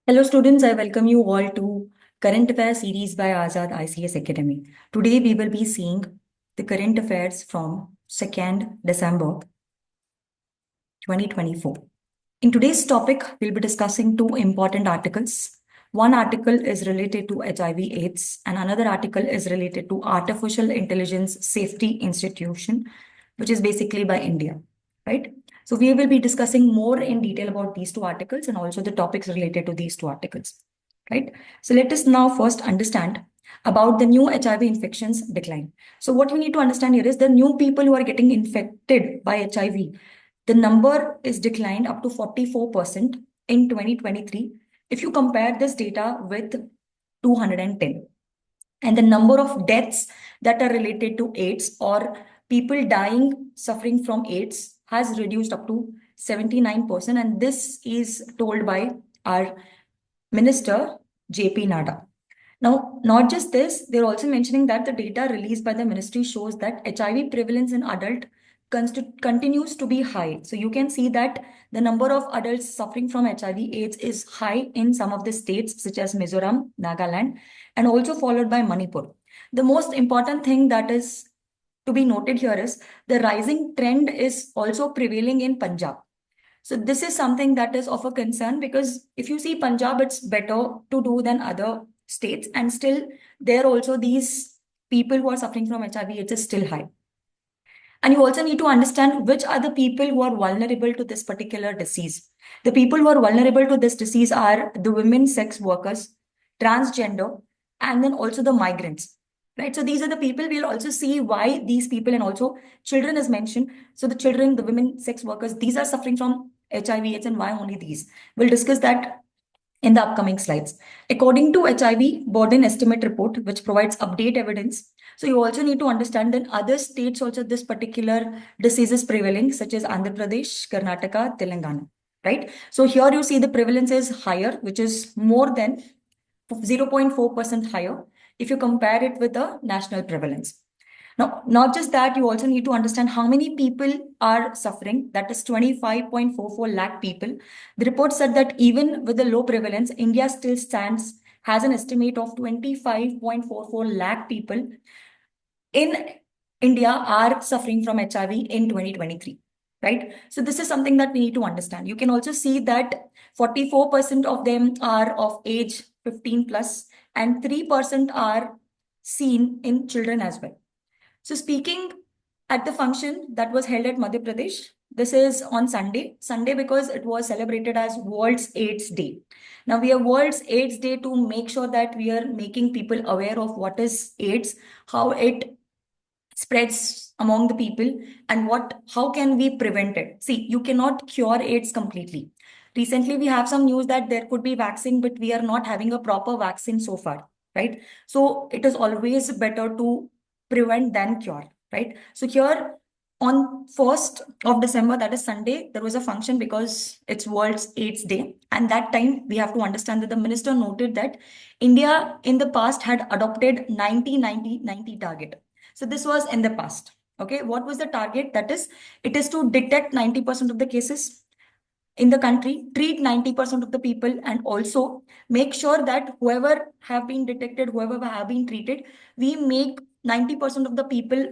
Hello students, I welcome you all to Current Affairs series by Azad ICS Academy. Today we will be seeing the current affairs from 2nd December 2024. In today's topic, we'll be discussing two important articles. One article is related to HIV/AIDS and another article is related to Artificial Intelligence Safety Institution, which is basically by India, right? So we will be discussing more in detail about these two articles and also the topics related to these two articles, right? So let us now first understand about the new HIV infections decline. So what we need to understand here is the new people who are getting infected by HIV, the number is declined up to 44% in 2023 if you compare this data with 210. And the number of deaths that are related to AIDS or people dying suffering from AIDS has reduced up to 79%. And this is told by our Minister JP Nada. Now, not just this, they're also mentioning that the data released by the ministry shows that HIV prevalence in adult continues to be high. So you can see that the number of adults suffering from HIV/AIDS is high in some of the states such as Mizoram, Nagaland, and also followed by Manipur. The most important thing that is to be noted here is the rising trend is also prevailing in Punjab. So this is something that is of a concern because if you see Punjab, it's better to do than other states, and still there also these people who are suffering from HIV/AIDS is still high. And you also need to understand which are the people who are vulnerable to this particular disease. The people who are vulnerable to this disease are the women sex workers, transgender, and then also the migrants. Right. So these are the people. We'll also see why these people and also children is mentioned. So the children, the women sex workers, these are suffering from HIV/AIDS and why only these. We'll discuss that in the upcoming slides. According to HIV burden estimate report, which provides update evidence, so you also need to understand that other states also this particular disease is prevailing, such as Andhra Pradesh, Karnataka, Telangana, right? So here you see the prevalence is higher, which is more than 0.4% higher if you compare it with the national prevalence. Now, not just that, you also need to understand how many people are suffering. That is 25.44 lakh people. The report said that even with the low prevalence, India still has an estimate of 25.44 lakh people in India are suffering from HIV in 2023, right? So this is something that we need to understand. You can also see that 44% of them are of age 15 plus and 3% are seen in children as well. So speaking at the function that was held at Madhya Pradesh, this is on Sunday because it was celebrated as World's AIDS Day. Now we have World's AIDS Day to make sure that we are making people aware of what is AIDS, how it spreads among the people, and how can we prevent it. See, you cannot cure AIDS completely. Recently, we have some news that there could be vaccine, but we are not having a proper vaccine so far, right? So it is always better to prevent than cure, right? So here on 1st of December, that is Sunday, there was a function because it's World's AIDS Day. And that time we have to understand that the minister noted that India in the past had adopted 90-90-90 target. So this was in the past. Okay, what was the target? That is, it is to detect 90% of the cases in the country, treat 90% of the people, and also make sure that whoever have been detected, whoever have been treated, we make 90% of the people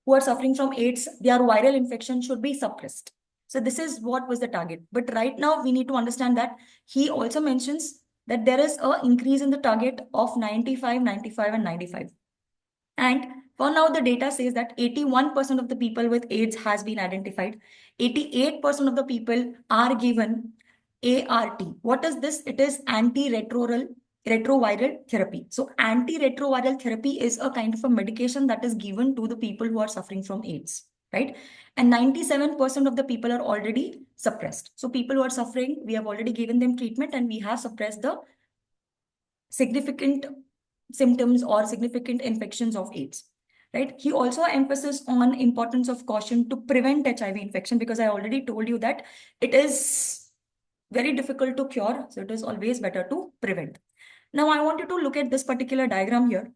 who are suffering from AIDS, their viral infection should be suppressed. So this is what was the target. But right now we need to understand that he also mentions that there is a increase in the target of 95, 95, and 95. And for now, the data says that 81% of the people with AIDS has been identified. 88% of the people are given ART. What is this? It is antiretroviral therapy. So antiretroviral therapy is a kind of a medication that is given to the people who are suffering from AIDS, right? And 97% of the people are already suppressed. So people who are suffering, we have already given them treatment and we have suppressed the significant symptoms or significant infections of AIDS, right? He also emphasis on importance of caution to prevent HIV infection because I already told you that it is very difficult to cure. So it is always better to prevent. Now I want you to look at this particular diagram here.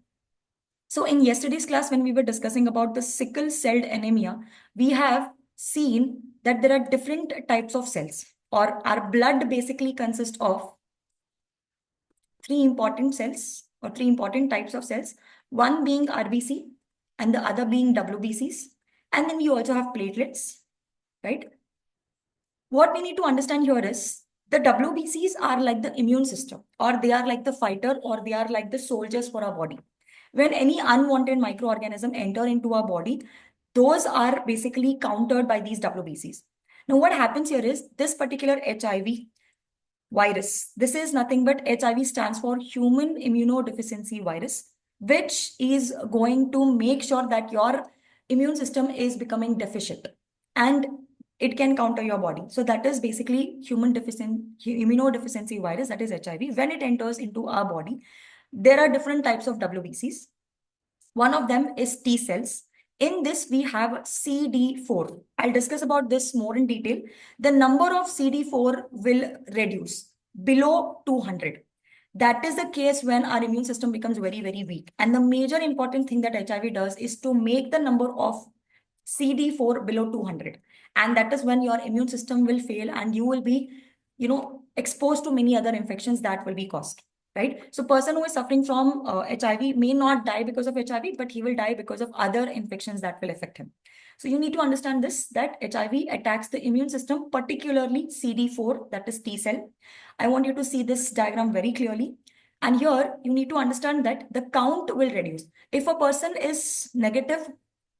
So in yesterday's class, when we were discussing about the sickle cell anemia, we have seen that there are different types of cells or our blood basically consists of three important cells or three important types of cells, one being RBC and the other being WBCs. And then we also have platelets, right? What we need to understand here is the WBCs are like the immune system, or they are like the fighter, or they are like the soldiers for our body. When any unwanted microorganism enter into our body, those are basically countered by these WBCs. Now, what happens here is this particular HIV virus. This is nothing but HIV stands for human immunodeficiency virus, which is going to make sure that your immune system is becoming deficient and it can counter your body. So that is basically immunodeficiency virus, that is HIV. When it enters into our body, there are different types of WBCs. One of them is T cells. In this, we have CD4. I'll discuss about this more in detail. The number of CD4 will reduce below 200. That is the case when our immune system becomes very, very weak. And the major important thing that HIV does is to make the number of CD4 below 200. And that is when your immune system will fail and you will be, exposed to many other infections that will be caused. Right? So person who is suffering from HIV may not die because of HIV, but he will die because of other infections that will affect him. So you need to understand this, that HIV attacks the immune system, particularly CD4, that is T cell. I want you to see this diagram very clearly. And here you need to understand that the count will reduce. If a person is negative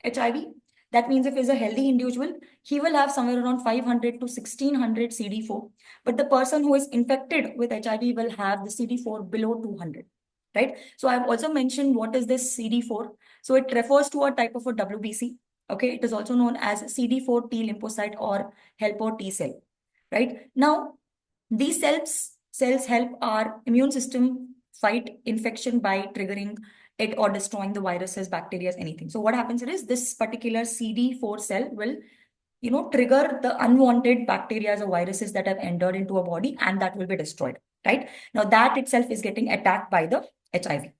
HIV, that means if he's a healthy individual, he will have somewhere around 500 to 1600 CD4. But the person who is infected with HIV will have the CD4 below 200, right? So I've also mentioned what is this CD4. So it refers to a type of a WBC. Okay, it is also known as CD4 T lymphocyte or helper T cell, right? Now, these cells help our immune system fight infection by triggering it or destroying the viruses, bacteria, anything. So what happens is this particular CD4 cell will trigger the unwanted bacteria or viruses that have entered into a body and that will be destroyed, right? Now that itself is getting attacked by the HIV.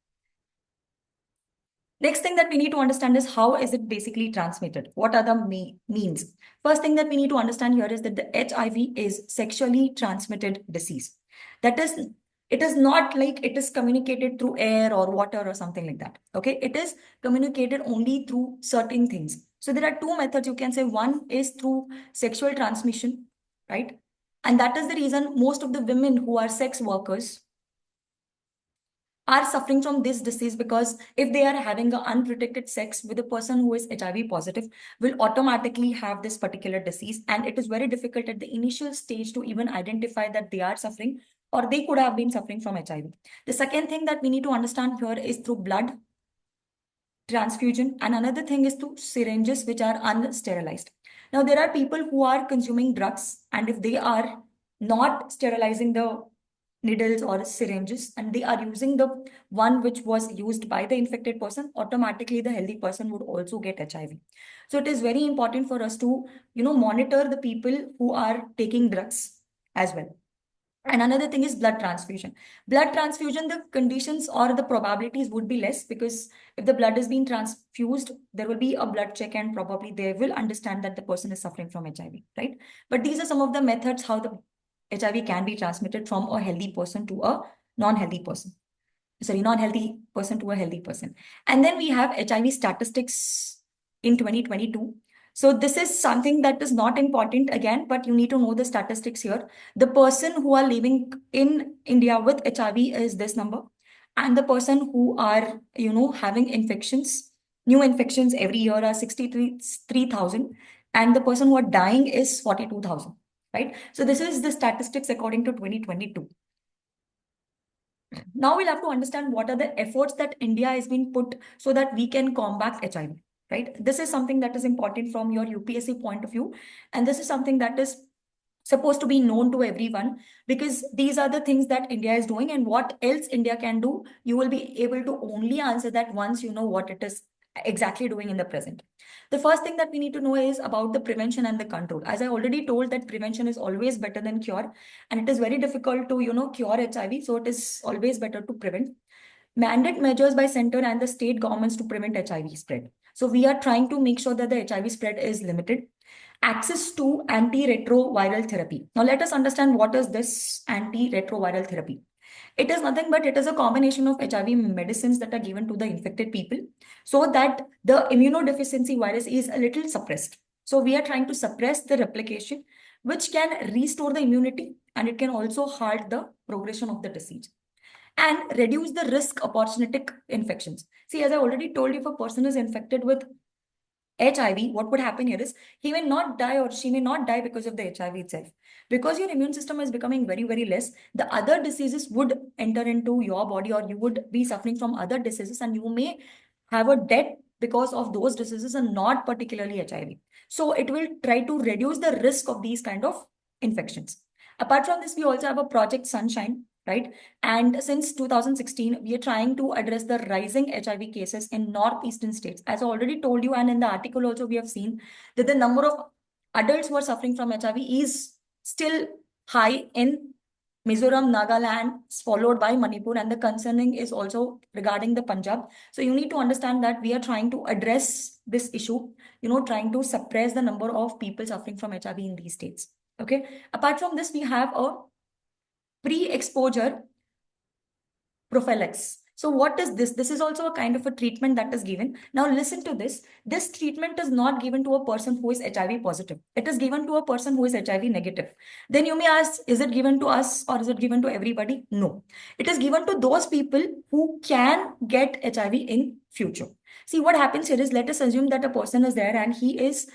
Next thing that we need to understand is how is it basically transmitted? What are the means? First thing that we need to understand here is that the HIV is sexually transmitted disease. That is, it is not like it is communicated through air or water or something like that. Okay, it is communicated only through certain things. So there are two methods you can say. One is through sexual transmission, right? And that is the reason most of the women who are sex workers are suffering from this disease, because if they are having an unprotected sex with a person who is HIV positive, will automatically have this particular disease. And it is very difficult at the initial stage to even identify that they are suffering or they could have been suffering from HIV. The second thing that we need to understand here is through blood transfusion, and another thing is through syringes which are unsterilized. Now there are people who are consuming drugs, and if they are not sterilizing the needles or syringes and they are using the one which was used by the infected person, automatically the healthy person would also get HIV. So it is very important for us to monitor the people who are taking drugs as well. And another thing is blood transfusion. Blood transfusion, the conditions or the probabilities would be less, because if the blood is being transfused, there will be a blood check and probably they will understand that the person is suffering from HIV, right? But these are some of the methods how the HIV can be transmitted from a healthy person to a non-healthy person. Sorry, non-healthy person to a healthy person. And then we have HIV statistics in 2022. So this is something that is not important again, but you need to know the statistics here. The person who are living in India with HIV is this number. And the person who are, having infections, new infections every year are 63,000. And the person who are dying is 42,000, right? So this is the statistics according to 2022. Now we'll have to understand what are the efforts that India has been put so that we can combat HIV, right? This is something that is important from your UPSC point of view. And this is something that is supposed to be known to everyone, because these are the things that India is doing, and what else India can do, you will be able to only answer that once you know what it is exactly doing in the present. The first thing that we need to know is about the prevention and the control. As I already told, that prevention is always better than cure, and it is very difficult to cure HIV, so it is always better to prevent. Mandate measures by center and the state governments to prevent HIV spread. So we are trying to make sure that the HIV spread is limited. Access to antiretroviral therapy. Now let us understand what is this antiretroviral therapy. It is nothing but it is a combination of HIV medicines that are given to the infected people so that the immunodeficiency virus is a little suppressed. So we are trying to suppress the replication, which can restore the immunity and it can also halt the progression of the disease and reduce the risk opportunistic infections. See, as I already told you, if a person is infected with HIV, what would happen here is he may not die or she may not die because of the HIV itself. Because your immune system is becoming very, very less, the other diseases would enter into your body or you would be suffering from other diseases and you may have a death because of those diseases and not particularly HIV. So it will try to reduce the risk of these kind of infections. Apart from this, we also have a Project Sunshine, right? And since 2016, we are trying to address the rising HIV cases in northeastern states. As I already told you, and in the article also, we have seen that the number of adults who are suffering from HIV is still high in Mizoram, Nagaland, followed by Manipur, and the concerning is also regarding the Punjab. So you need to understand that we are trying to address this issue, trying to suppress the number of people suffering from HIV in these states. Okay. Apart from this, we have a pre-exposure prophylaxis. So what is this? This is also a kind of a treatment that is given. Now listen to this. This treatment is not given to a person who is HIV positive. It is given to a person who is HIV negative. Then you may ask, is it given to us or is it given to everybody? No. It is given to those people who can get HIV in future. See, what happens here is, let us assume that a person is there and he is,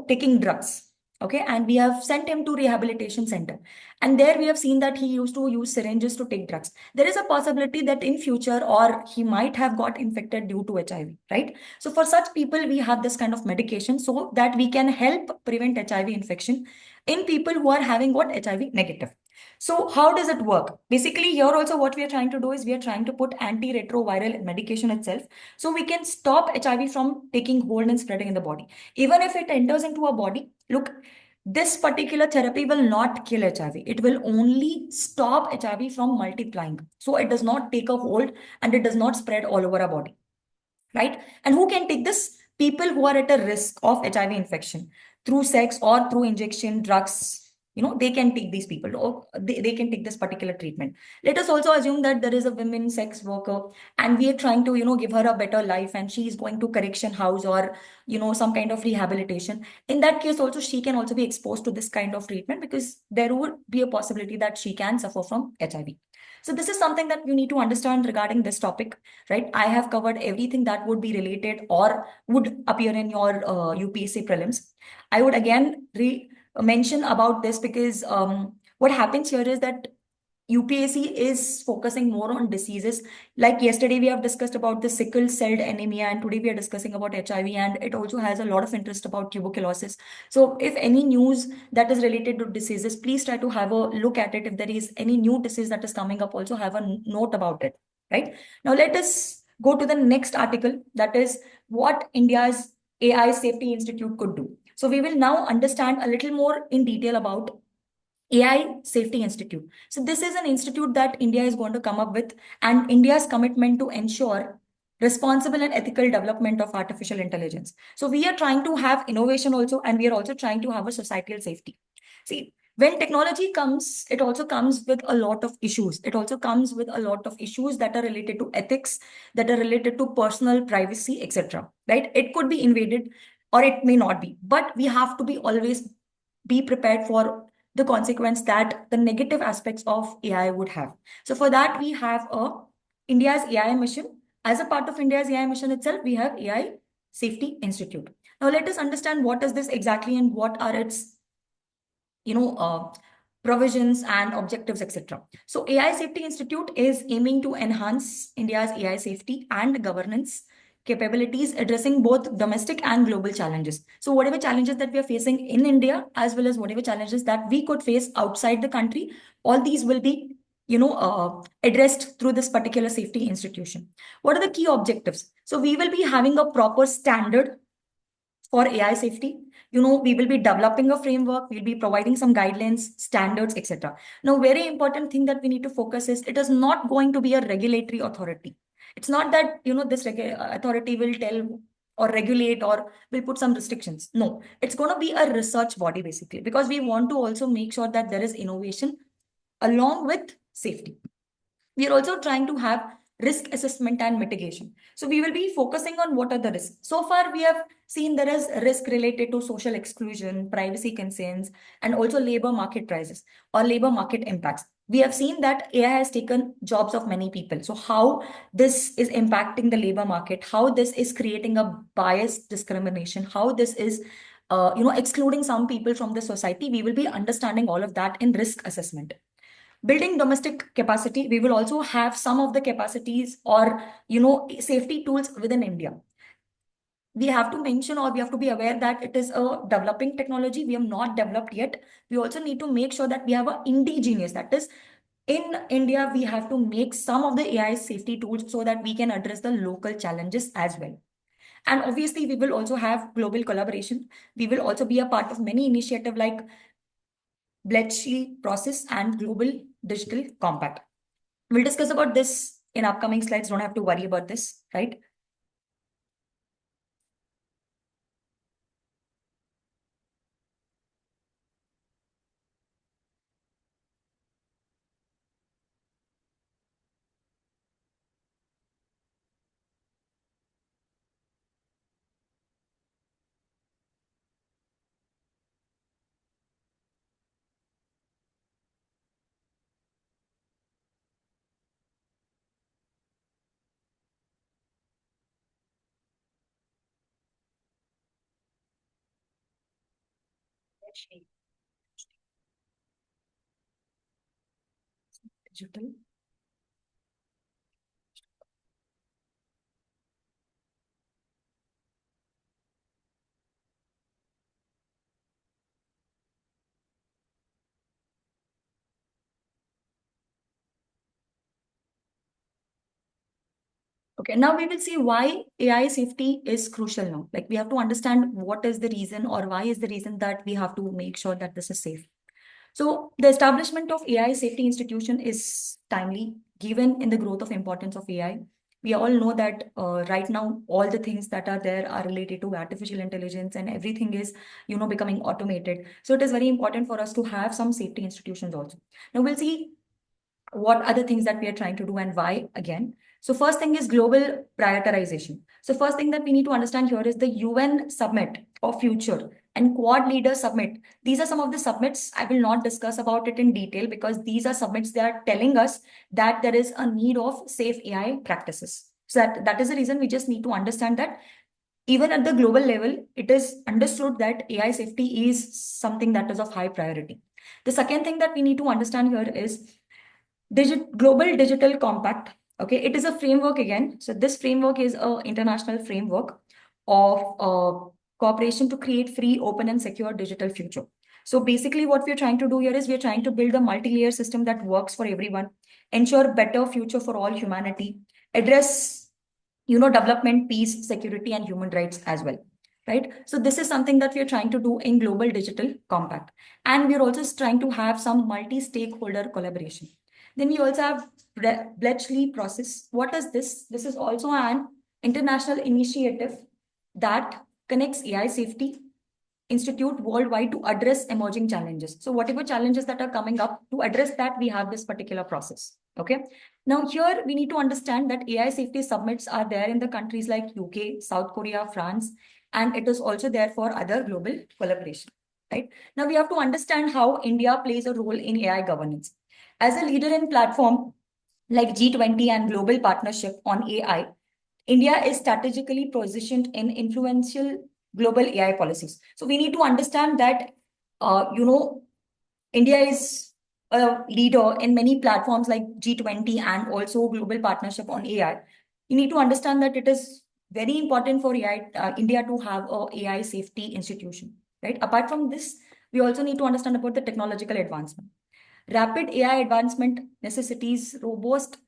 taking drugs. Okay, and we have sent him to rehabilitation center. And there we have seen that he used to use syringes to take drugs. There is a possibility that in future or he might have got infected due to HIV, right? So for such people, we have this kind of medication so that we can help prevent HIV infection in people who are having got HIV negative. So how does it work? Basically, here also what we are trying to do is we are trying to put antiretroviral medication itself so we can stop HIV from taking hold and spreading in the body. Even if it enters into our body, look, this particular therapy will not kill HIV. It will only stop HIV from multiplying. So it does not take a hold and it does not spread all over our body, right? And who can take this? People who are at a risk of HIV infection through sex or through injection, drugs. They can take these people or they can take this particular treatment. Let us also assume that there is a women sex worker and we are trying to, give her a better life and she is going to correction house or, some kind of rehabilitation. In that case, also, she can also be exposed to this kind of treatment because there would be a possibility that she can suffer from HIV. So this is something that you need to understand regarding this topic, right? I have covered everything that would be related or would appear in your UPSC prelims. I would again mention about this because what happens here is that UPSC is focusing more on diseases. Like yesterday, we have discussed about the sickle cell anemia, and today we are discussing about HIV, and it also has a lot of interest about tuberculosis. So, if any news that is related to diseases, please try to have a look at it. If there is any new disease that is coming up, also have a note about it. Right now, let us go to the next article. That is what India's AI Safety Institute could do. So, we will now understand a little more in detail about AI Safety Institute. So this is an institute that India is going to come up with, and India's commitment to ensure responsible and ethical development of artificial intelligence. So we are trying to have innovation also, and we are also trying to have a societal safety. See, when technology comes, it also comes with a lot of issues. It also comes with a lot of issues that are related to ethics, that are related to personal privacy, etc. Right? It could be invaded or it may not be, but we have to be always be prepared for the consequence that the negative aspects of AI would have. So for that, we have India's AI mission. As a part of India's AI mission itself, we have AI Safety Institute. Now let us understand what is this exactly and what are its, provisions and objectives, etc. So AI Safety Institute is aiming to enhance India's AI safety and governance capabilities, addressing both domestic and global challenges. So whatever challenges that we are facing in India, as well as whatever challenges that we could face outside the country, all these will be, addressed through this particular safety institution. What are the key objectives? So we will be having a proper standard for AI safety. We will be developing a framework, we'll be providing some guidelines, standards, etc. Now, very important thing that we need to focus is it is not going to be a regulatory authority. It's not that, this authority will tell or regulate or will put some restrictions. No, it's going to be a research body basically, because we want to also make sure that there is innovation along with safety. We are also trying to have risk assessment and mitigation. So we will be focusing on what are the risks. So far, we have seen there is risk related to social exclusion, privacy concerns, and also labor market prices or labor market impacts. We have seen that AI has taken jobs of many people. So how this is impacting the labor market, how this is creating a bias discrimination, how this is excluding some people from the society. We will be understanding all of that in risk assessment. Building domestic capacity, we will also have some of the capacities or safety tools within India. We have to mention, or we have to be aware that it is a developing technology. We have not developed yet. We also need to make sure that we have a indigenous, that is, in India we have to make some of the AI safety tools so that we can address the local challenges as well. And obviously we will also have global collaboration. We will also be a part of many initiative like Bletchley process and global digital compact. We'll discuss about this in upcoming slides. Don't have to worry about this, right? Digital. Okay, now we will see why AI safety is crucial now. Like we have to understand what is the reason or why is the reason that we have to make sure that this is safe. So the establishment of AI safety institution is timely given in the growth of importance of AI. We all know that right now all the things that are there are related to artificial intelligence and everything is becoming automated. So it is very important for us to have some safety institutions also. Now we'll see what are the things that we are trying to do and why again. So first thing is global prioritization. So first thing that we need to understand here is the UN summit of future and quad leader summit. These are some of the summits. I will not discuss about it in detail because these are summits that are telling us that there is a need of safe AI practices. So that is the reason we just need to understand that even at the global level, it is understood that AI safety is something that is of high priority. The second thing that we need to understand here is Global Digital Compact. Okay, it is a framework again. So this framework is a international framework of cooperation to create free, open, and secure digital future. So basically, what we're trying to do here is we're trying to build a multi-layer system that works for everyone, ensure better future for all humanity, address development, peace, security, and human rights as well. Right. So this is something that we are trying to do in Global Digital Compact, and we're also trying to have some multi-stakeholder collaboration. Then we also have Bletchley process. What is this? This is also an international initiative that connects AI safety institute worldwide to address emerging challenges. So whatever challenges that are coming up, to address that, we have this particular process. Okay. Now here we need to understand that AI safety summits are there in the countries like UK, South Korea, France, and it is also there for other global collaboration. Right. Now we have to understand how India plays a role in AI governance. As a leader in platform like G20 and global partnership on AI, India is strategically positioned in influential global AI policies. So we need to understand that, India is a leader in many platforms like G20 and also global partnership on AI. You need to understand that it is very important for India to have a AI safety institution, right? Apart from this, we also need to understand about the technological advancement. Rapid AI advancement necessitates robust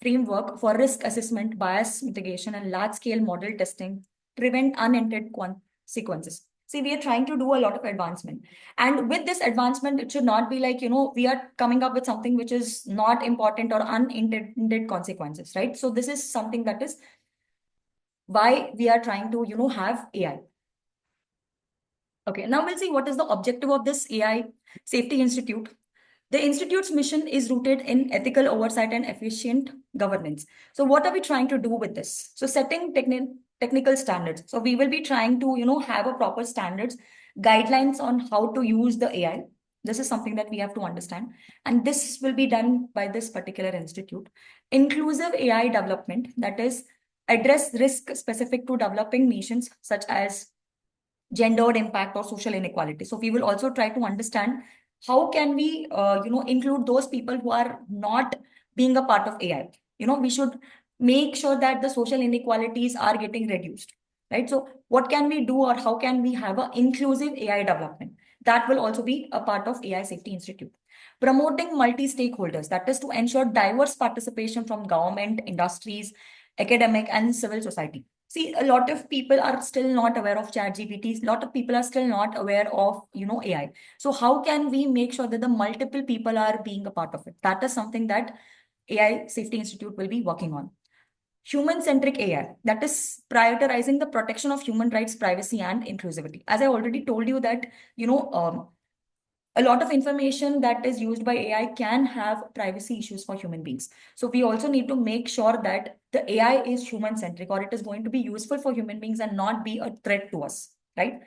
framework for risk assessment, bias mitigation, and large-scale model testing prevent unintended consequences. See, we are trying to do a lot of advancement. And with this advancement, it should not be like, we are coming up with something which is not important or unintended consequences, right? So this is something that is why we are trying to, have AI. Okay, now we'll see what is the objective of this AI Safety Institute. The institute's mission is rooted in ethical oversight and efficient governance. So what are we trying to do with this? So setting technical standards. So we will be trying to, have a proper standards, guidelines on how to use the AI. This is something that we have to understand. And this will be done by this particular institute. Inclusive AI development, that is, address risk specific to developing nations such as gendered impact or social inequality. So we will also try to understand how can we, include those people who are not being a part of AI. We should make sure that the social inequalities are getting reduced, right? So what can we do, or how can we have an inclusive AI development? That will also be a part of AI Safety Institute. Promoting multi-stakeholders, that is to ensure diverse participation from government, industries, academic, and civil society. See, a lot of people are still not aware of chat GPTs. A lot of people are still not aware of, AI. So how can we make sure that the multiple people are being a part of it? That is something that AI Safety Institute will be working on. Human-centric AI, that is prioritizing the protection of human rights, privacy, and inclusivity. As I already told you that, a lot of information that is used by AI can have privacy issues for human beings. So we also need to make sure that the AI is human centric, or it is going to be useful for human beings and not be a threat to us, right?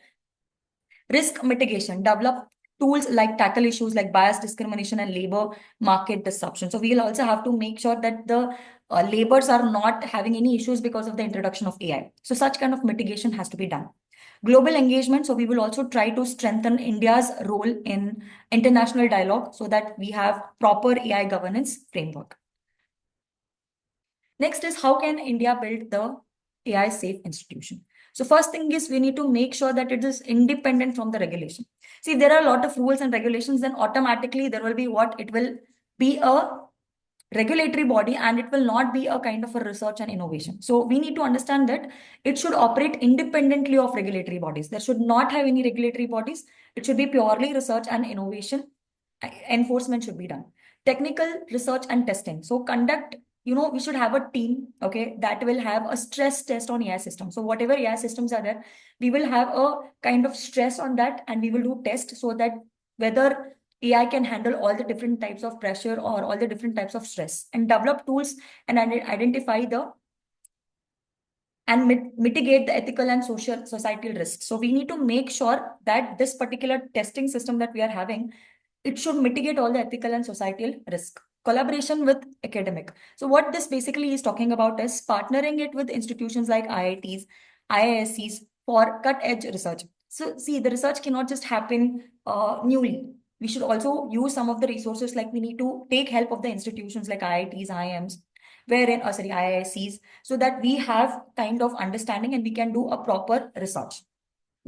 Risk mitigation, develop tools like tackle issues like bias, discrimination, and labor market disruption. So we'll also have to make sure that the labors are not having any issues because of the introduction of AI. So such kind of mitigation has to be done. Global engagement. So we will also try to strengthen India's role in international dialogue so that we have proper AI governance framework. Next is, how can India build the AI safe institution? So first thing is, we need to make sure that it is independent from the regulation. See, if there are a lot of rules and regulations, then automatically there will be what? It will be a regulatory body, and it will not be a kind of a research and innovation. So we need to understand that it should operate independently of regulatory bodies. There should not have any regulatory bodies. It should be purely research and innovation. Enforcement should be done. Technical research and testing. So conduct, we should have a team, okay, that will have a stress test on AI systems. So whatever AI systems are there, we will have a kind of stress on that, and we will do tests so that whether AI can handle all the different types of pressure or all the different types of stress, and develop tools and identify the and mitigate the ethical and societal risks. So we need to make sure that this particular testing system that we are having, it should mitigate all the ethical and societal risk. Collaboration with academic. So what this basically is talking about is partnering it with institutions like IITs, IASCs for cut-edge research. So see, the research cannot just happen newly. We should also use some of the resources, like we need to take help of the institutions like IITs, IIMs, IISCs, so that we have kind of understanding and we can do a proper research.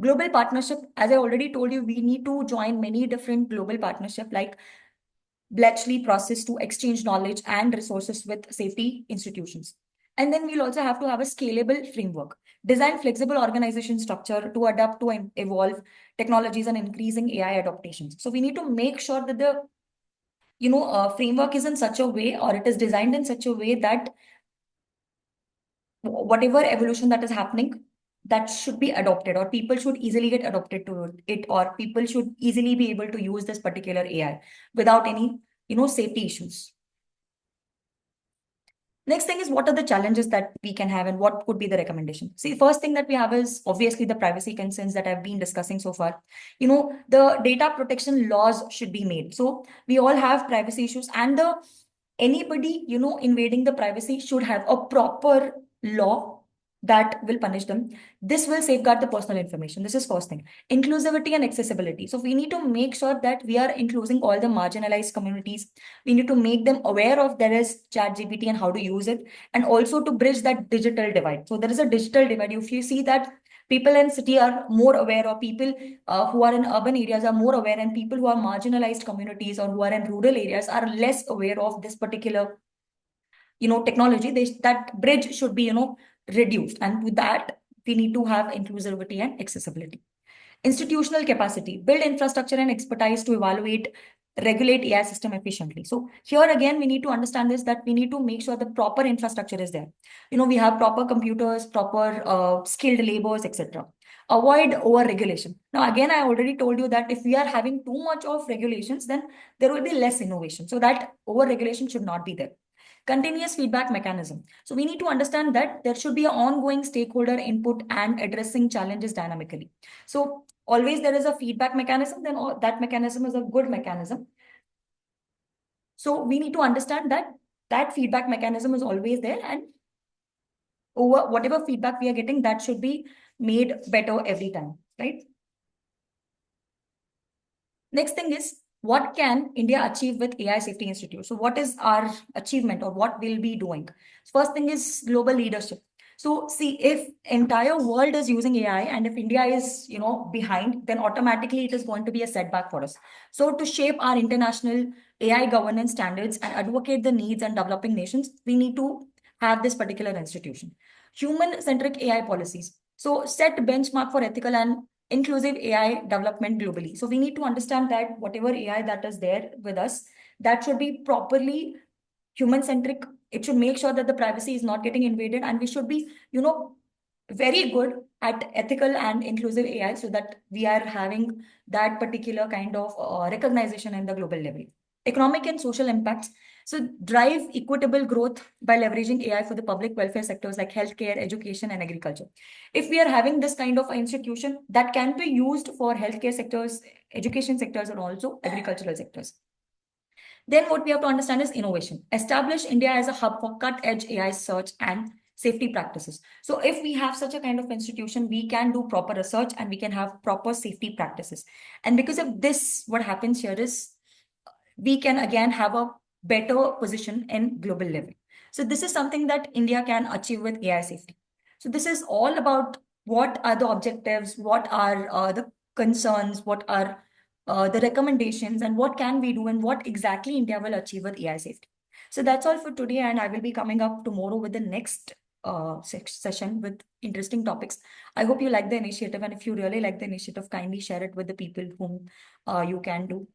Global partnership, as I already told you, we need to join many different global partnership like Bletchley process to exchange knowledge and resources with safety institutions. And then we'll also have to have a scalable framework. Design flexible organization structure to adapt to evolve technologies and increasing AI adaptations. So we need to make sure that the framework is in such a way, or it is designed in such a way that whatever evolution that is happening, that should be adopted, or people should easily get adopted to it, or people should easily be able to use this particular AI without any, safety issues. Next thing is, what are the challenges that we can have and what could be the recommendation? See, first thing that we have is obviously the privacy concerns that I've been discussing so far. The data protection laws should be made. So we all have privacy issues, and anybody, invading the privacy should have a proper law that will punish them. This will safeguard the personal information. This is first thing. Inclusivity and accessibility. So we need to make sure that we are including all the marginalized communities. We need to make them aware of there is chat GPT and how to use it, and also to bridge that digital divide. So there is a digital divide. If you see that people in city are more aware, or people who are in urban areas are more aware, and people who are marginalized communities or who are in rural areas are less aware of this particular technology, that bridge should be reduced, and with that we need to have inclusivity and accessibility. Institutional capacity, build infrastructure and expertise to evaluate, regulate AI system efficiently. So here again, we need to understand this, that we need to make sure the proper infrastructure is there. We have proper computers, proper skilled laborers, etc. Avoid over regulation. Now, again, I already told you that if we are having too much of regulations, then there will be less innovation. So that over regulation should not be there. Continuous feedback mechanism. So we need to understand that there should be an ongoing stakeholder input and addressing challenges dynamically. So always there is a feedback mechanism, then that mechanism is a good mechanism. So we need to understand that that feedback mechanism is always there, and over whatever feedback we are getting, that should be made better every time, right? Next thing is, what can India achieve with AI Safety Institute? So what is our achievement or what we'll be doing? First thing is global leadership. So see, if entire world is using AI and if India is, behind, then automatically it is going to be a setback for us. So to shape our international AI governance standards and advocate the needs and developing nations, we need to have this particular institution. Human-centric AI policies. So set benchmark for ethical and inclusive AI development globally. So we need to understand that whatever AI that is there with us, that should be properly human centric. It should make sure that the privacy is not getting invaded, and we should be, very good at ethical and inclusive AI so that we are having that particular kind of recognition in the global level. Economic and social impacts. So drive equitable growth by leveraging AI for the public welfare sectors like healthcare, education, and agriculture. If we are having this kind of institution that can be used for healthcare sectors, education sectors, and also agricultural sectors. Then what we have to understand is innovation. Establish India as a hub for cut-edge AI search and safety practices. So if we have such a kind of institution, we can do proper research and we can have proper safety practices. And because of this, what happens here is we can again have a better position in global level. So this is something that India can achieve with AI safety. So this is all about what are the objectives, what are the concerns, what are the recommendations, and what can we do, and what exactly India will achieve with AI safety. So that's all for today, and I will be coming up tomorrow with the next session with interesting topics. I hope you like the initiative, and if you really like the initiative, kindly share it with the people whom you can do.